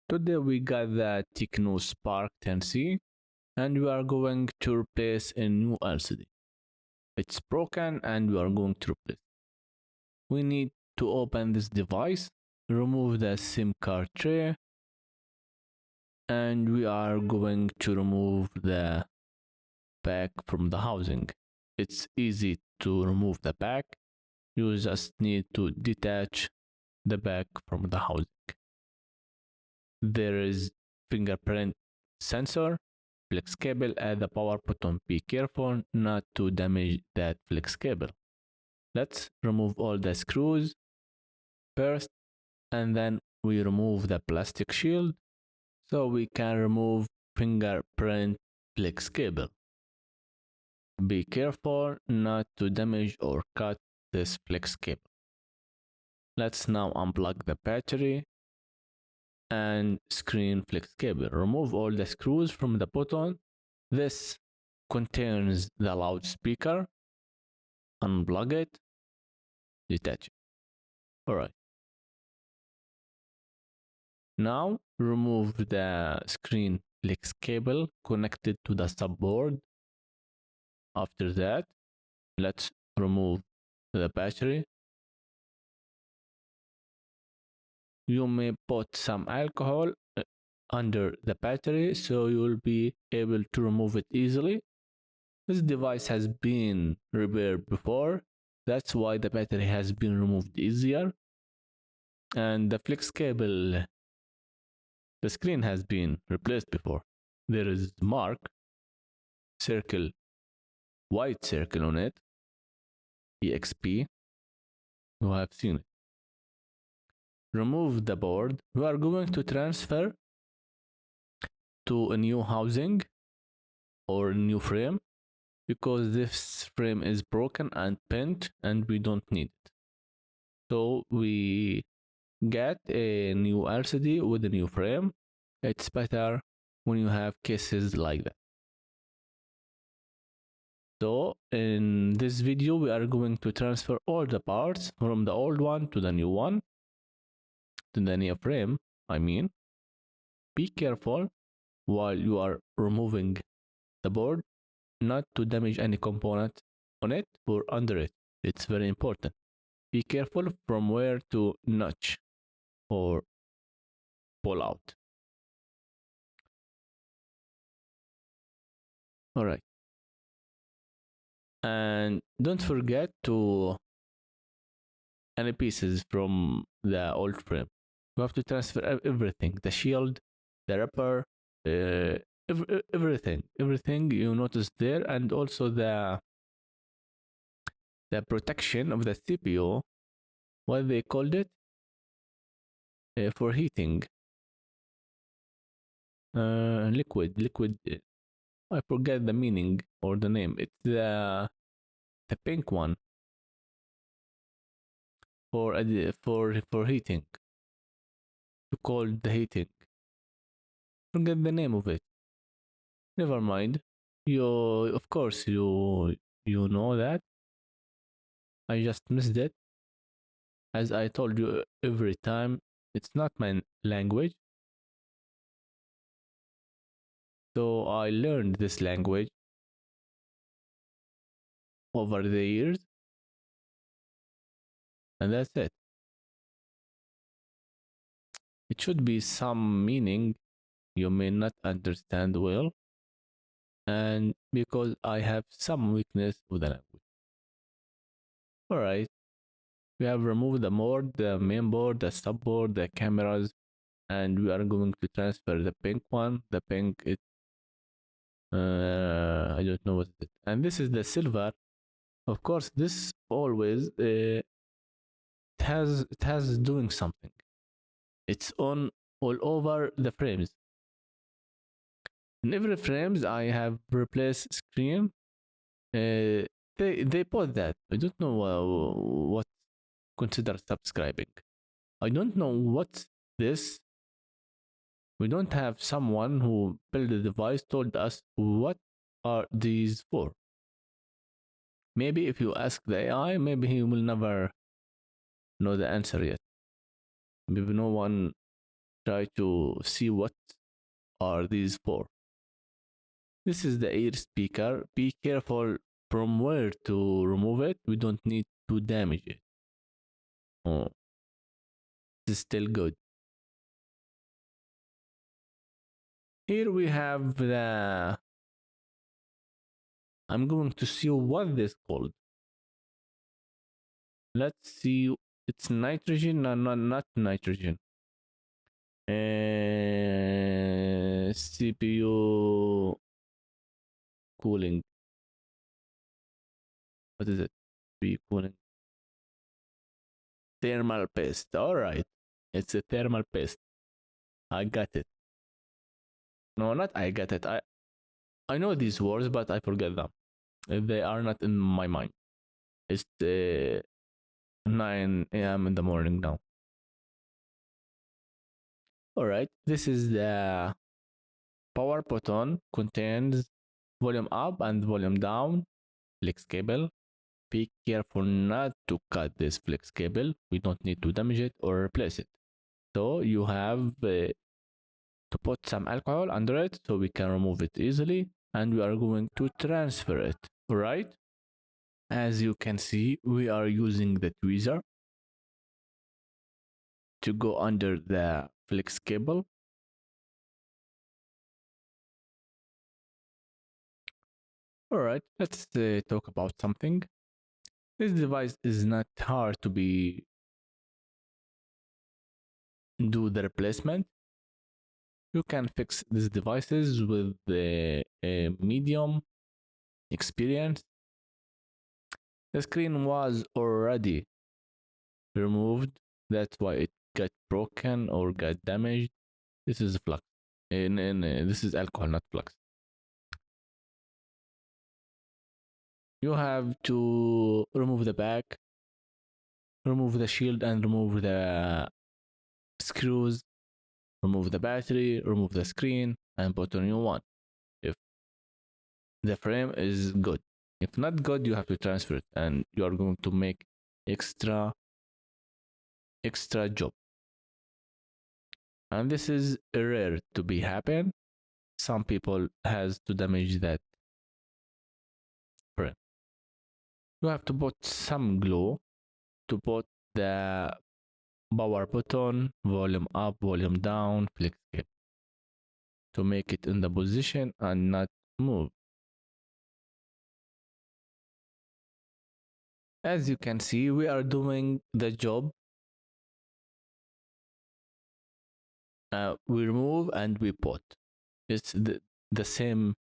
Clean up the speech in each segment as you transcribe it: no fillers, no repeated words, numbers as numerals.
Today we got the Tecno Spark 10C and we are going to replace a new LCD. It's broken and we are going to replace. We need to open this device, remove the SIM card tray, and we are going to remove the back from the housing. It's easy to remove the back. You just need to detach the back from the housing. There is fingerprint sensor, flex cable at the power button. Be careful not to damage that flex cable. Let's remove all the screws first, and then we remove the plastic shield so we can remove fingerprint flex cable. Be careful not to damage or cut this flex cable. Let's now unplug the battery and screen flex cable. Remove all the screws from the button. This contains the loudspeaker. Unplug it, detach it. Alright. Now remove the screen flex cable connected to the subboard. After that, let's remove the battery. You may put some alcohol under the battery so you will be able to remove it easily. This device has been repaired before, that's why the battery has been removed easier. And the flex cable, the screen has been replaced before. There is mark, circle, white circle on it, EXP. You have seen it. Remove the board. We are going to transfer to a new housing or a new frame because this frame is broken and bent and we don't need it. So we get a new LCD with a new frame. It's better when you have cases like that. So in this video we are going to transfer all the parts from the old one to the new one, to the new frame, I mean. Be careful while you are removing the board not to damage any component on it or under it. It's very important. Be careful from where to notch or pull out. Alright. And don't forget to any pieces from the old frame. You have to transfer everything, the shield, the wrapper, everything you notice there, and also the protection of the CPU, what they called it, for heating, liquid. I forget the meaning or the name. It's the pink one for heating. You call the heating. Forget the name of it. Never mind. You, of course, you know that. I just missed it. As I told you every time, it's not my language. So I learned this language over the years. And that's it. It should be some meaning you may not understand well. And because I have some weakness with the language. Alright. We have removed the board, the main board, the subboard, the cameras, and we are going to transfer the pink one. The pink, I don't know what it is. And this is the silver. Of course, this always it has doing something. It's on all over the frames. In every frames, I have replaced screen. They put that. I don't know what consider subscribing. I don't know what's this. We don't have someone who built the device told us what are these for. Maybe if you ask the AI, maybe he will never know the answer yet. Maybe no one try to see what are these for. This is the ear speaker. Be careful from where to remove it. We don't need to damage it. Oh, this is still good. Here we have the. I'm going to see what this called. Let's see. It's nitrogen. No, not nitrogen. CPU cooling. What is it? CPU cooling. Thermal paste. All right. It's a thermal paste. I got it. No, not I got it. I know these words, but I forget them. They are not in my mind. It's 9 a.m. in the morning now. All right. This is the power button. Contains volume up and volume down. Flex cable. Be careful not to cut this flex cable. We don't need to damage it or replace it. So you have to put some alcohol under it so we can remove it easily, and we are going to transfer it. All right. As you can see, we are using the tweezer to go under the flex cable. All right, let's talk about something. This device is not hard to do the replacement. You can fix these devices with the medium experience. The screen was already removed. That's why it got broken or got damaged. This is flux. This is alcohol, not flux. You have to remove the back, remove the shield, and remove the screws, remove the battery, remove the screen, and put a new one. If the frame is good. If not good, you have to transfer it, and you are going to make extra job. And this is rare to be happen. Some people has to damage that frame. You have to put some glue to put the power button, volume up, volume down, flex cable to make it in the position and not move. As you can see, we are doing the job. We remove and we put. It's the same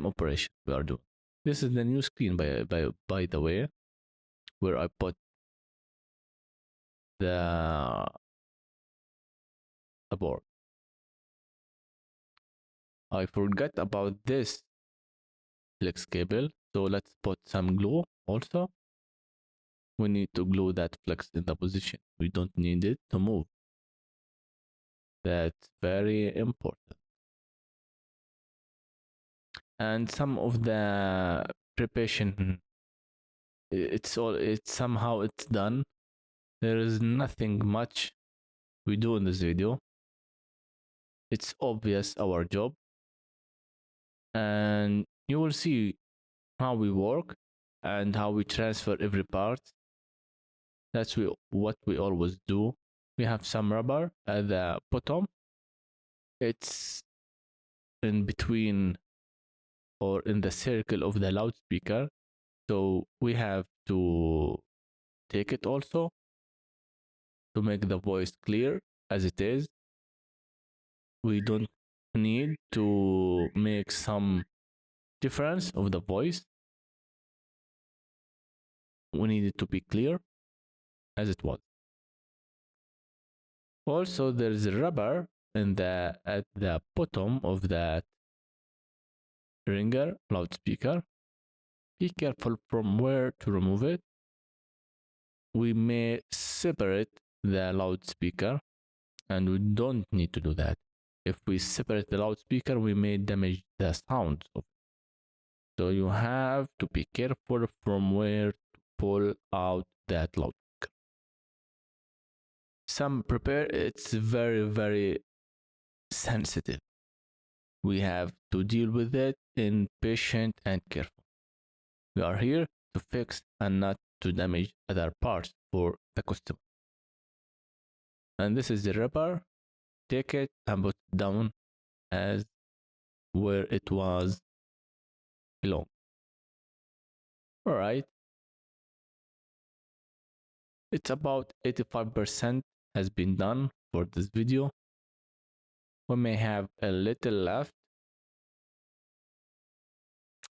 operation we are doing. This is the new screen by the way, where I put the board. I forgot about this flex cable, so let's put some glue also. We need to glue that flex in the position. We don't need it to move. That's very important. And some of the preparation, it's somehow it's done. There is nothing much we do in this video. It's obvious our job, and you will see how we work and how we transfer every part. That's what we always do. We have some rubber at the bottom. It's in between or in the circle of the loudspeaker. So we have to take it also to make the voice clear as it is. We don't need to make some difference of the voice. We need it to be clear as it was. Also, there is a rubber at the bottom of that ringer loudspeaker. Be careful from where to remove it. We may separate the loudspeaker, and we don't need to do that. If we separate the loudspeaker, we may damage the sound of it. So you have to be careful from where to pull out that loudspeaker. some prepare, it's very sensitive. We have to deal with it in patient and careful. We are here to fix and not to damage other parts for the customer. And this is the rubber. Take it and put it down as where it was belong. All right. It's about 85% has been done for this video. We may have a little left,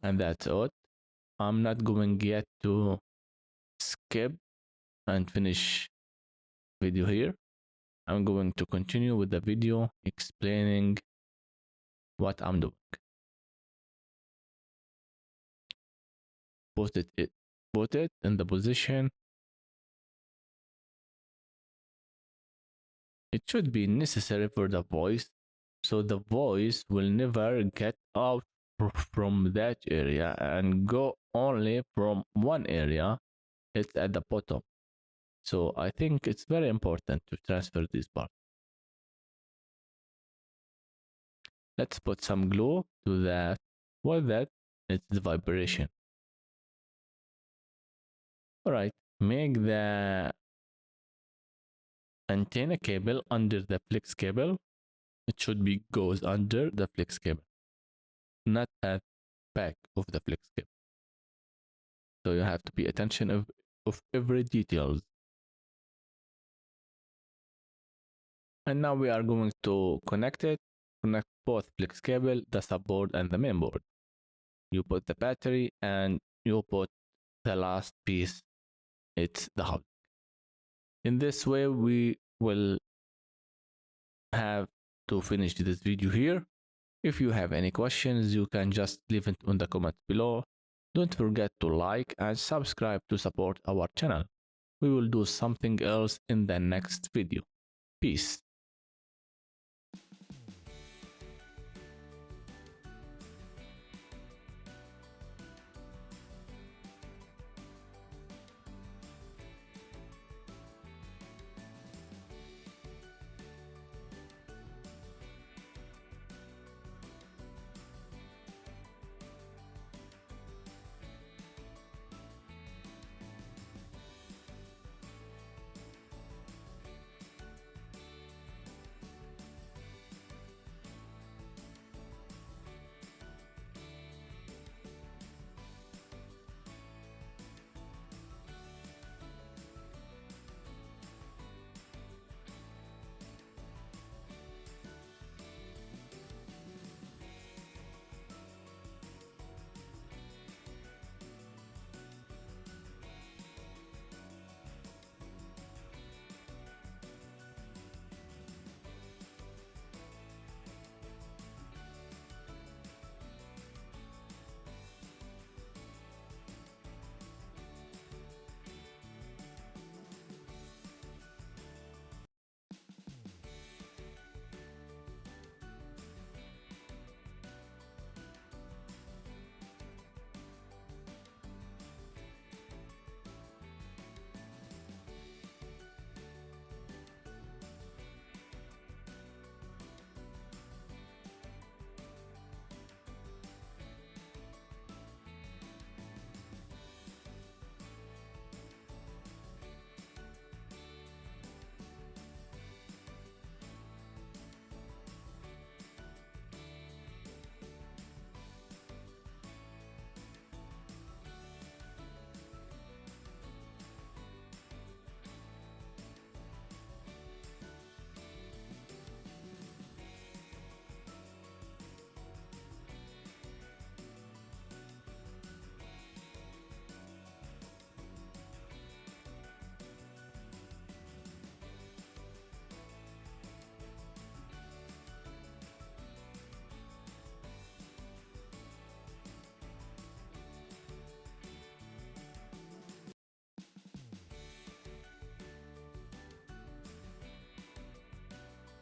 and that's it. I'm not going yet to skip and finish video here. I'm going to continue with the video explaining what I'm doing. Put it in the position. It should be necessary for the voice, so the voice will never get out from that area and go only from one area. It's at the bottom. So I think it's very important to transfer this part. Let's put some glue to that. What that? It's the vibration. All right, make the antenna cable under the flex cable. It should be goes under the flex cable, not at back of the flex cable. So you have to pay attention of every details. And now we are going to connect both flex cable, the subboard and the mainboard. You put the battery and you put the last piece, it's the hub. In this way, we will have to finish this video here. If you have any questions, you can just leave it in the comments below. Don't forget to like and subscribe to support our channel. We will do something else in the next video. Peace.